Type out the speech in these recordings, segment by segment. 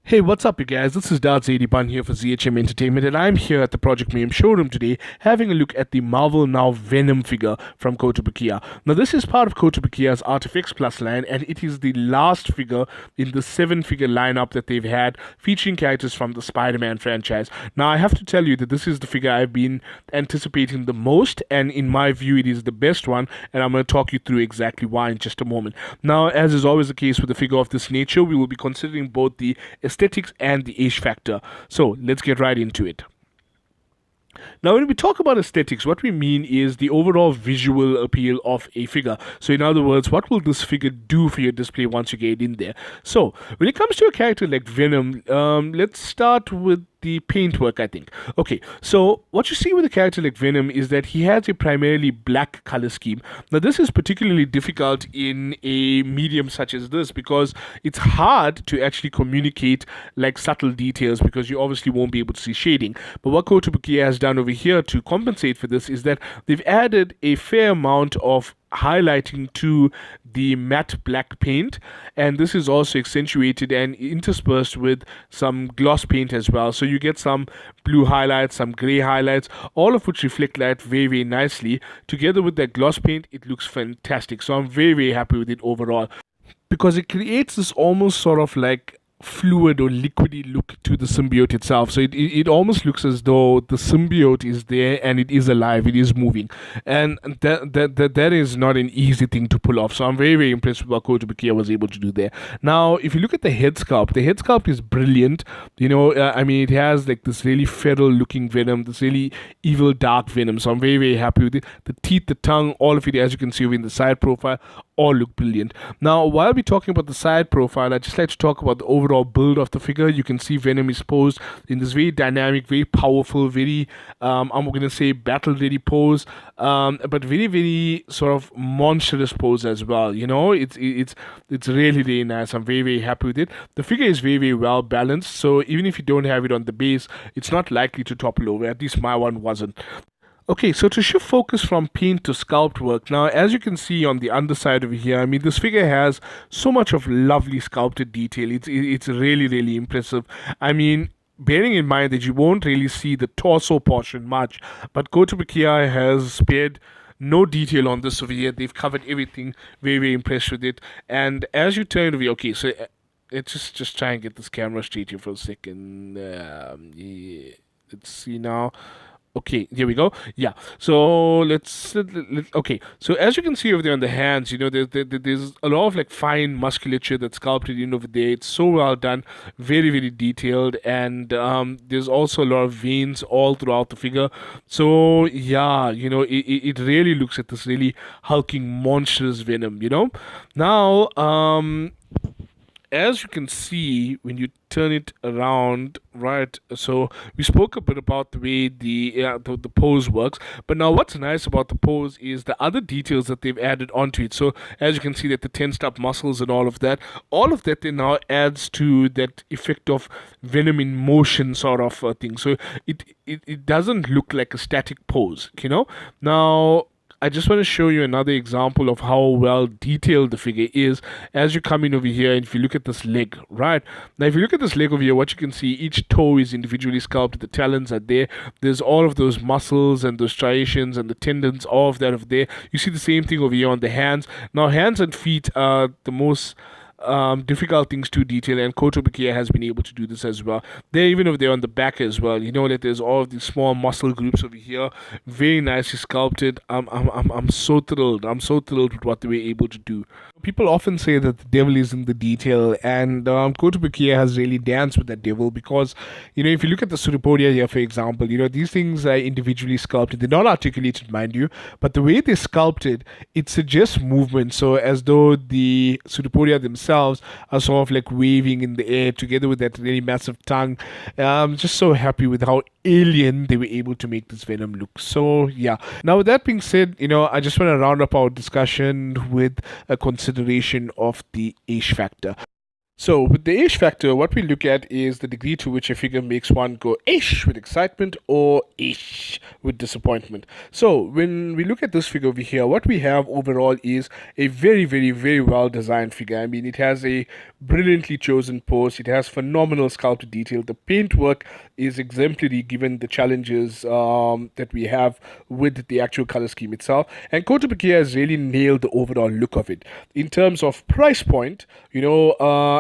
Hey, what's up, you guys? This is DarthZadyBun here for ZHM Entertainment, and I'm here at the Project Mayhem showroom today having a look at the Marvel Now Venom figure from Kotobukiya. Now, this is part of Kotobukiya's ArtFX Plus line, and it is the last figure in the 7-figure lineup that they've had featuring characters from the Spider-Man franchise. Now, I have to tell you that this is the figure I've been anticipating the most, and in my view, it is the best one, and I'm going to talk you through exactly why in just a moment. Now, as is always the case with a figure of this nature, we will be considering both the aesthetics and the age factor. So let's get right into it. Now, when we talk about aesthetics, what we mean is the overall visual appeal of a figure. So, in other words, what will this figure do for your display once you get in there? So, when it comes to a character like Venom, let's start with the paintwork, I think. Okay, so what you see with a character like Venom is that he has a primarily black color scheme. Now, this is particularly difficult in a medium such as this because it's hard to actually communicate like subtle details because you obviously won't be able to see shading. But what Kotobukiya has done over here to compensate for this is that they've added a fair amount of highlighting to the matte black paint, and this is also accentuated and interspersed with some gloss paint as well, so you get some blue highlights, some gray highlights, all of which reflect light very nicely. Together with that gloss paint, it looks fantastic, so I'm very happy with it overall because it creates this almost sort of like fluid or liquidy look to the symbiote itself. So it almost looks as though the symbiote is there and it is alive, it is moving. And that is not an easy thing to pull off. So I'm very impressed with what Kotobukiya was able to do there. Now, if you look at the head sculpt is brilliant. I mean, it has like this really feral looking Venom, this really evil dark Venom. So I'm very happy with it. The teeth, the tongue, all of it, as you can see over in the side profile, all look brilliant. Now, while we're talking about the side profile, I'd just like to talk about the overall build of the figure. You can see Venom is posed in this very dynamic, very powerful, very, I'm going to say battle-ready pose, but very sort of monstrous pose as well. It's really nice. I'm very happy with it. The figure is very well balanced, so even if you don't have it on the base, it's not likely to topple over. At least my one wasn't. Okay, so to shift focus from paint to sculpt work, now as you can see on the underside over here, I mean, this figure has so much of lovely sculpted detail. It's really impressive. I mean, bearing in mind that you won't really see the torso portion much, but Kotobukiya has spared no detail on this over here. They've covered everything. Very impressed with it. And as you turn over here, okay, so let's just try and get this camera straight here for a second. Yeah, let's see now. Okay, here we go. Yeah, so okay. So as you can see over there on the hands, there's a lot of like fine musculature that's sculpted in over there. It's so well done, very detailed, and there's also a lot of veins all throughout the figure. So yeah, it really looks at this really hulking, monstrous Venom. Now, as you can see when you turn it around, right, so we spoke a bit about the way the pose works, but now what's nice about the pose is the other details that they've added onto it. So as you can see that the tensed up muscles and all of that then now adds to that effect of Venom in motion sort of thing. So it doesn't look like a static pose. Now I just want to show you another example of how well detailed the figure is as you come in over here, and if you look at this leg, right? Now, if you look at this leg over here, what you can see, each toe is individually sculpted, the talons are there, there's all of those muscles and those striations and the tendons, all of that over there. You see the same thing over here on the hands. Now, hands and feet are the most difficult things to detail, and Kotobukiya has been able to do this as well. They're even over there on the back as well. That there's all of these small muscle groups over here, very nicely sculpted. I'm so thrilled. I'm so thrilled with what they were able to do. People often say that the devil is in the detail, and Kotobukiya has really danced with that devil because, if you look at the pseudopodia here, for example, these things are individually sculpted. They're not articulated, mind you, but the way they're sculpted, it suggests movement. So as though the pseudopodia themselves are sort of like waving in the air together with that really massive tongue. I'm just so happy with how alien they were able to make this Venom look. So yeah. Now with that being said, I just want to round up our discussion with a consideration of the age factor. So, with the ish factor, what we look at is the degree to which a figure makes one go ish with excitement or ish with disappointment. So, when we look at this figure over here, what we have overall is a very, very, very well designed figure. I mean, it has a brilliantly chosen pose, it has phenomenal sculpted detail. The paintwork is exemplary given the challenges that we have with the actual color scheme itself. And Kotobukiya has really nailed the overall look of it. In terms of price point,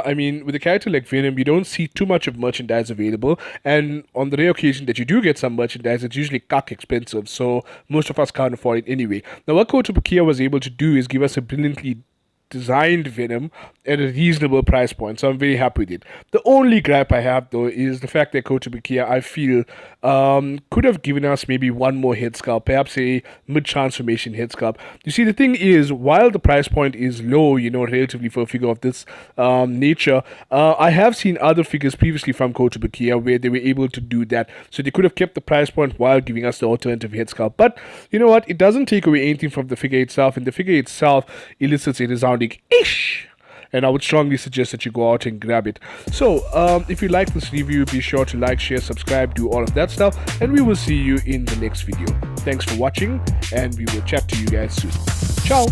I mean, with a character like Venom, you don't see too much of merchandise available, and on the rare occasion that you do get some merchandise, it's usually cuck expensive, so most of us can't afford it anyway. Now, what Kotobukiya was able to do is give us a brilliantly designed Venom at a reasonable price point, so I'm very happy with it. The only gripe I have though is the fact that Kotobukiya, I feel, could have given us maybe one more head sculpt, perhaps a mid-transformation head sculpt. You see, the thing is, while the price point is low, relatively for a figure of this nature, I have seen other figures previously from Kotobukiya where they were able to do that, so they could have kept the price point while giving us the alternative head sculpt. But you know what, it doesn't take away anything from the figure itself, and the figure itself elicits a resounding ish, and I would strongly suggest that you go out and grab it. So if you like this review, be sure to like, share, subscribe, do all of that stuff, and we will see you in the next video. Thanks for watching, and we will chat to you guys soon. Ciao.